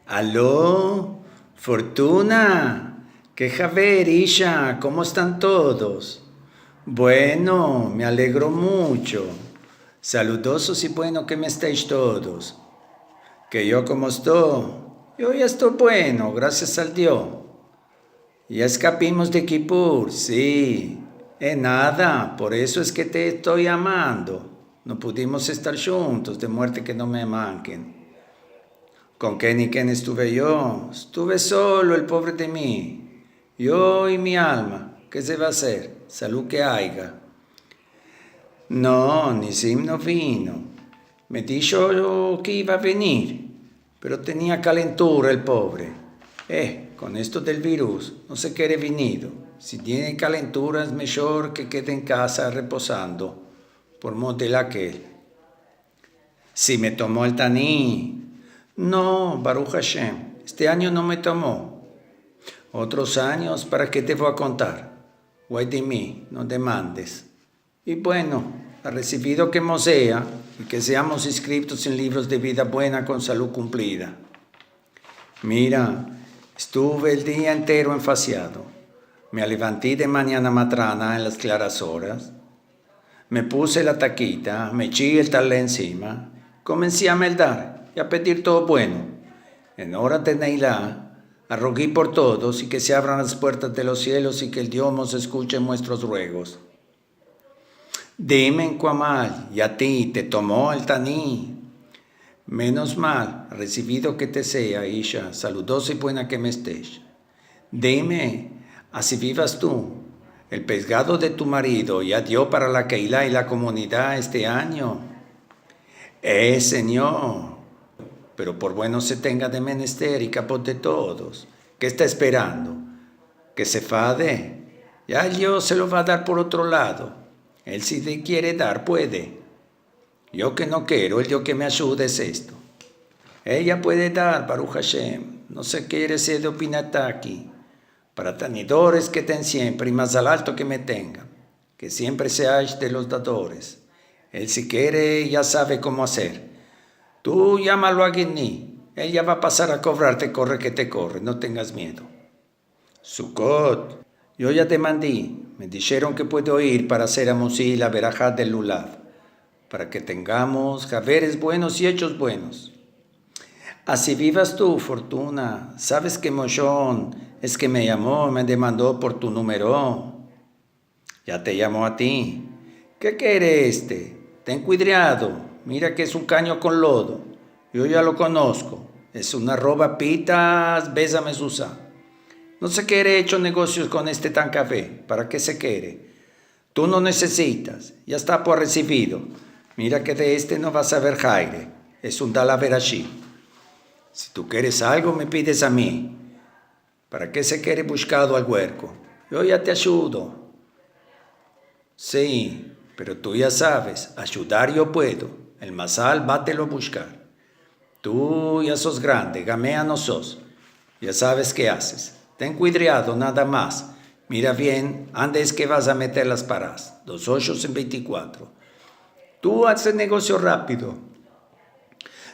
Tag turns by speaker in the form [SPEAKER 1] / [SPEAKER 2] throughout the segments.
[SPEAKER 1] Aló, Fortuna, qué javer, Isha, ¿cómo están todos? Bueno, me alegro mucho. Saludosos y bueno que me estáis todos. Que yo como estoy, yo ya estoy bueno, gracias al Dios. Ya escapimos de Kipur, sí. Nada, por eso es que te estoy llamando. No pudimos estar juntos, de muerte que no me manquen. ¿Con quién y quién estuve yo? Estuve solo, el pobre de mí. Yo y mi alma. ¿Qué se va a hacer? Salud que haya. No, Nisim no vino. Me dijo que iba a venir, pero tenía calentura el pobre. Con esto del virus no se quiere venido. Si tiene calentura es mejor que quede en casa reposando, por modo de aquel. Si me tomó el taní. No, Baruch Hashem, este año no me tomó. Otros años, ¿para qué te voy a contar? Guay de mí, no demandes. Y bueno, ha recibido que mosea y que seamos inscritos en libros de vida buena con salud cumplida. Mira, estuve el día entero enfaciado. Me levanté de mañana matrana en las claras horas. Me puse la taquita, me eché el talé encima. Comencé a meldar y a pedir todo bueno. En hora de Neilá, arrogué por todos y que se abran las puertas de los cielos y que el Dios nos escuche nuestros ruegos. Dime, Cuamal, y a ti te tomó el taní. Menos mal, recibido que te sea, Isha, saludosa y buena que me estés. Dime, así vivas tú, el pescado de tu marido ya dio para la Keilah y la comunidad este año. Señor, pero por bueno se tenga de menester y capot de todos. ¿Qué está esperando? ¿Que se fade? Ya Dios se lo va a dar por otro lado. Él si te quiere dar, puede. Yo que no quiero, el Dios que me ayude es esto. Ella puede dar, Baruch Hashem. No se quiere ser de opinataki. Para tenedores que ten siempre y más al alto que me tengan. Que siempre seáis de los dadores. Él si quiere ya sabe cómo hacer. Tú llámalo a Guiní. Ella va a pasar a cobrarte, corre que te corre, no tengas miedo. Sukkot, yo ya te mandé. Me dijeron que puedo ir para hacer a Musi la verajá del Lulav. Para que tengamos javeres buenos y hechos buenos. Así vivas tú, Fortuna. Sabes que Moshón es que me llamó, me demandó por tu número. Ya te llamó a ti. ¿Qué quiere este? Ten cuidado. Mira que es un caño con lodo. Yo ya lo conozco. Es una roba pitas, bésame Susa. No se quiere hecho negocios con este tan café. ¿Para qué se quiere? Tú no necesitas. Ya está por recibido. Mira que de este no vas a ver jaire. Es un dalaverashi. Si tú quieres algo, me pides a mí. ¿Para qué se quiere buscado al huerco? Yo ya te ayudo. Sí, pero tú ya sabes, ayudar yo puedo. El masal bátelo a buscar. Tú ya sos grande, gamea no sos. Ya sabes qué haces. Ten cuidado, nada más. Mira bien, ¿ande es que vas a meter las paras? 2 8 en 24. Tú haces negocio rápido.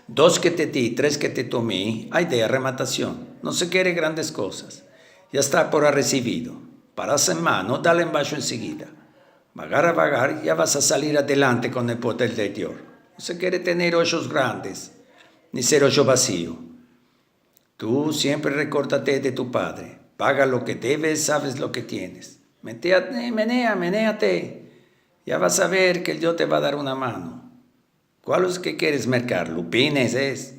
[SPEAKER 1] 2 que te di, 3 que te tomé, hay de arrematación. No se quiere grandes cosas. Ya está por recibido. Paras en mano, dale en bajo enseguida. Vagar a vagar, ya vas a salir adelante con el poder de Dios. No se quiere tener hoyos grandes, ni ser hoyo vacío. Tú siempre recórdate de tu padre. Paga lo que debes, sabes lo que tienes. Menéate. Ya vas a ver que el Dios te va a dar una mano. ¿Cuál es que quieres mercar? Lupines es.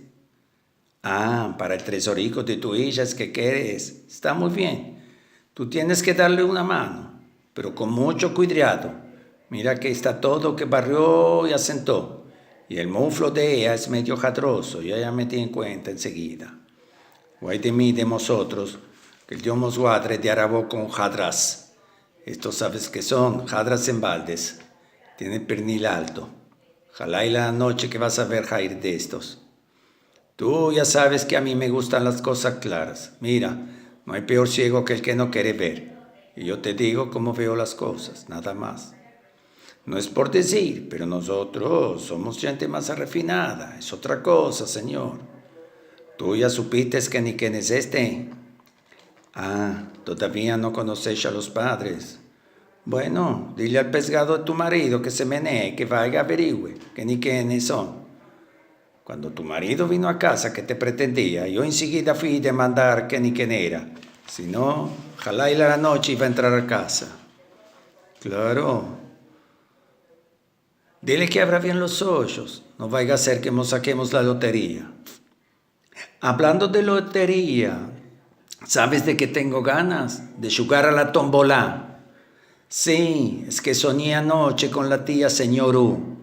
[SPEAKER 1] Para el tesorico de tu hija es que quieres. Está muy bien. Tú tienes que darle una mano, pero con mucho cuidado. Mira que está todo que barrió y asentó. Y el muflo de ella es medio jadroso. Yo ya metí en cuenta enseguida. Guay de mí, de nosotros, que el Dios nos guadre de arabo con jadras. Estos sabes que son jadras en baldes. Tienen pernil alto. Ojalá y la noche que vas a ver jair de estos. Tú ya sabes que a mí me gustan las cosas claras. Mira, no hay peor ciego que el que no quiere ver. Y yo te digo cómo veo las cosas, nada más. No es por decir, pero nosotros somos gente más refinada. Es otra cosa, Señor. ¿Tú ya supiste que ni quién es este? Ah, todavía no conoces a los padres. Bueno, dile al pescado de tu marido que se menee, que vaya a averigüe, que ni quiénes son. Cuando tu marido vino a casa, que te pretendía, yo enseguida fui a demandar que ni quién era. Si no, ojalá y la noche iba a entrar a casa. Claro. Dile que abra bien los ojos, no vaya a ser que nos saquemos la lotería. Hablando de lotería, ¿sabes de qué tengo ganas? De jugar a la tómbola. Sí, es que soñé anoche con la tía señorú.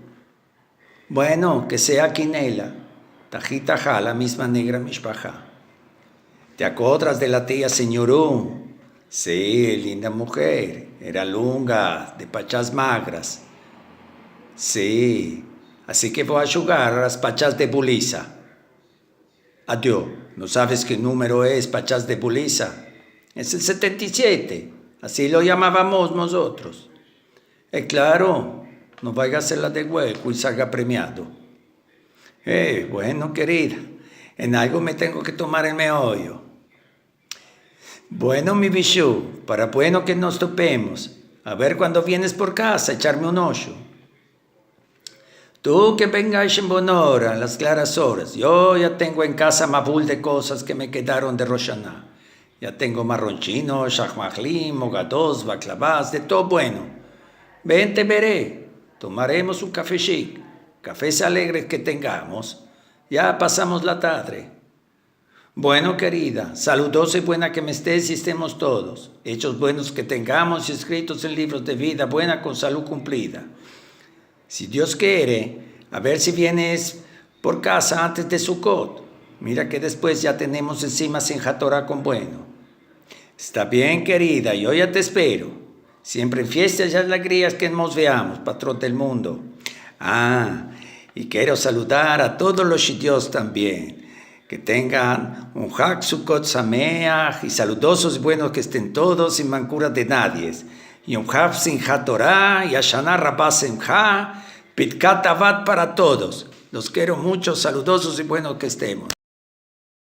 [SPEAKER 1] Bueno, que sea quinela. Tajita ja, la misma negra mishpaja. ¿Te acuerdas de la tía señorú? Sí, linda mujer. Era lunga, de pachas magras. Sí, así que voy a jugar a las pachas de Buliza. Adiós, ¿no sabes qué número es pachas de Buliza? Es el 77, así lo llamábamos nosotros. Claro, no vaya a hacer la de hueco y salga premiado. Bueno, querida, en algo me tengo que tomar el meollo. Bueno, mi bichu, para bueno que nos topemos. A ver cuando vienes por casa, echarme un ojo. Tú que vengas en buena hora, en las claras horas. Yo ya tengo en casa mabul de cosas que me quedaron de Rosh Hashanah. Ya tengo marronchino, shahmachlim, mogados, baklavas, de todo bueno. Ven, te veré. Tomaremos un café chic. Cafés alegres que tengamos. Ya pasamos la tarde. Bueno, querida, saludosa y buena que me estés y estemos todos. Hechos buenos que tengamos y escritos en libros de vida buena con salud cumplida. Si Dios quiere, a ver si vienes por casa antes de Sukkot. Mira que después ya tenemos encima Simchat Torah con bueno. Está bien, querida, yo ya te espero. Siempre en fiestas y alegrías que nos veamos, patrón del mundo. Y quiero saludar a todos los shitios también. Que tengan un Hag Sukkot Sameach y saludosos y buenos que estén todos sin mancura de nadie. Y un Hag Simchat Torah y Hashanah Rabbah Simcha, Pitkat Avad para todos. Los quiero mucho, saludosos y buenos que estemos.